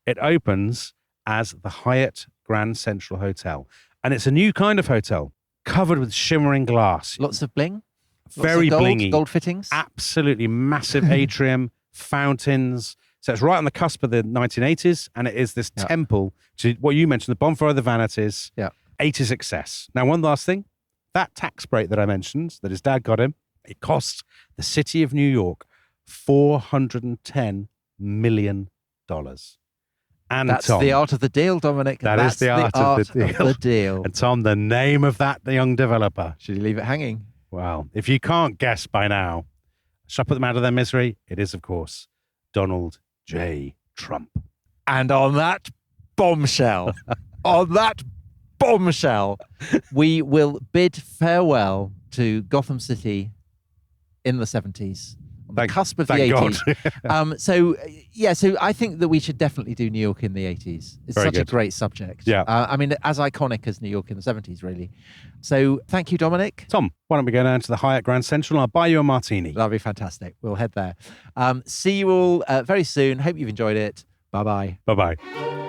It opens as the Hyatt Grand Central Hotel. And it's a new kind of hotel, covered with shimmering glass. Lots of bling? Very Lots of blingy. gold fittings? Absolutely massive atrium, fountains. So it's right on the cusp of the 1980s. And it is this temple to what you mentioned, the bonfire of the vanities, 80s excess. Now, one last thing. That tax break that I mentioned, that his dad got him, it cost the city of New York $410 million. And that's Tom, the art of the deal, Dominic. That's the art of the deal. And Tom, the name of that young developer. Should you leave it hanging? Well, if you can't guess by now, shall I put them out of their misery? It is, of course, Donald J. Trump. And on that bombshell, we will bid farewell to Gotham City in the 70s, on the cusp of the 80s. So I think that we should definitely do New York in the 80s. It's such a great subject. Yeah. I mean, as iconic as New York in the 70s, really. So thank you, Dominic. Tom, why don't we go down to the Hyatt Grand Central and I'll buy you a martini. That'll be fantastic. We'll head there. See you all very soon. Hope you've enjoyed it. Bye-bye. Bye-bye.